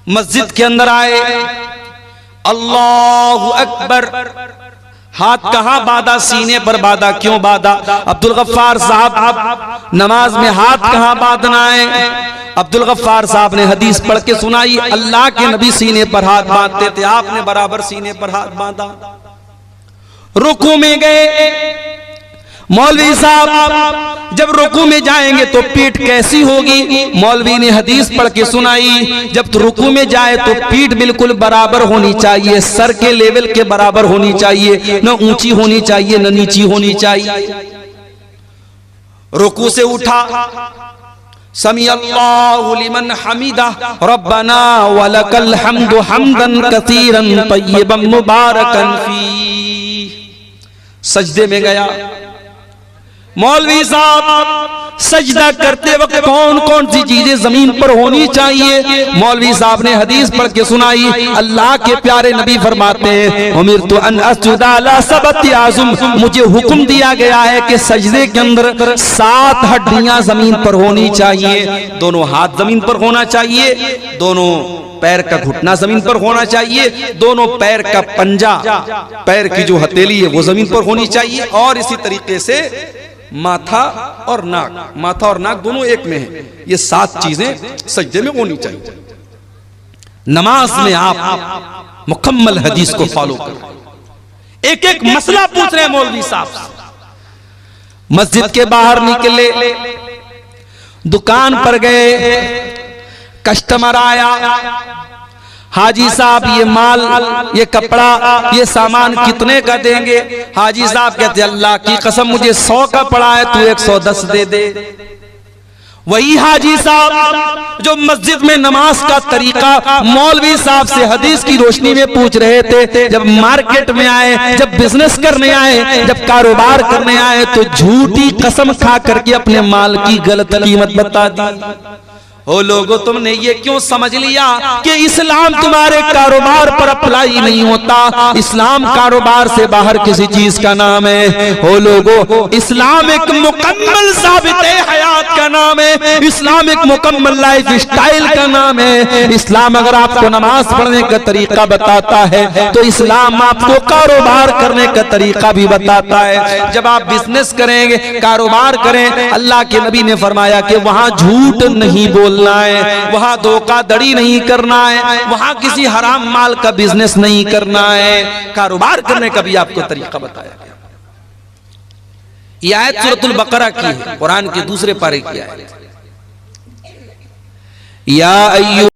मस्जिद के अंदर आए, अल्लाहु अकबर, हाथ कहां बांधा? सीने पर बांधा। क्यों बांधा? अब्दुल गफ्फार साहब नमाज में हाथ कहां बांधना है? अब्दुल गफ्फार साहब ने हदीस पढ़ के सुनाई, अल्लाह के नबी सीने पर हाथ बांधते थे, आपने बराबर सीने पर हाथ बांधा। रुकू में गए, मौलवी साहब जब रुकू में जाएंगे तो पीठ कैसी होगी? मौलवी ने हदीस पढ़ के सुनाई, जब तो रुकू में जाए तो पीठ बिल्कुल बराबर होनी चाहिए, सर के लेवल के बराबर होनी चाहिए, न ऊंची होनी चाहिए न नीची होनी चाहिए। रुकू से उठा, समी अल्लाहु लिमन हमीदा रब्बना वलकल हम्दु हम्दन कसीरन तय्यबन मुबारकन फी। सजदे में गया। मौलवी साहब सजदा करते वक्त कौन कौन सी चीजें जमीन पर होनी चाहिए? मौलवी साहब ने हदीस पढ़ के सुनाई, अल्लाह के प्यारे नबी फरमाते हैं, उमिरतु अन अस्जुदा अला सबती आज़ुम, मुझे हुक्म दिया गया है कि सजदे के अंदर 7 हड्डियां जमीन पर होनी चाहिए। दोनों हाथ जमीन पर होना चाहिए, दोनों पैर का घुटना जमीन पर होना चाहिए, दोनों पैर का पंजा, पैर की जो हथेली है वो जमीन पर होनी चाहिए, और इसी तरीके से माथा और नाक, माथा और नाक दोनों एक में है। ये 7 चीजें सजदे में होनी चाहिए। नमाज में आप मुकम्मल हदीस को फॉलो करें। एक एक मसला पूछ रहे हैं मौलवी साहब। मस्जिद के बाहर निकले, दुकान पर गए, कस्टमर आया, हाजी साहब ये माल, ये कपड़ा, ये सामान कितने का देंगे? हाजी साहब कहते अल्लाह की कसम मुझे 100 का पड़ा है, तू 110 दे दे। वही हाजी साहब जो मस्जिद में नमाज का तरीका मौलवी साहब से हदीस की रोशनी में पूछ रहे थे, जब मार्केट में आए, जब बिजनेस करने आए, जब कारोबार करने आए, तो झूठी कसम खा करके अपने माल की गलत कीमत बता दी। ओ लोगों, तुमने ये क्यों समझ लिया कि इस्लाम तुम्हारे कारोबार पर अप्लाई नहीं होता? इस्लाम कारोबार से बाहर किसी चीज का नाम है। ओ लोगों, इस्लाम एक मुकम्मल साबिते हयात का नाम है, इस्लाम एक मुकम्मल लाइफ स्टाइल का नाम है। इस्लाम अगर आपको नमाज पढ़ने का तरीका बताता है तो इस्लाम आपको कारोबार करने का तरीका भी बताता है। जब आप बिजनेस करेंगे, कारोबार करें, अल्लाह के नबी ने फरमाया कि वहां झूठ नहीं बोल है, वहां धोखाधड़ी नहीं करना है, वहां किसी हराम माल का बिजनेस नहीं करना है। कारोबार करने का भी आपको तरीका बताया गया। यह आयत सूरतुल बकरा की है, कुरान के दूसरे पारे की आयत। या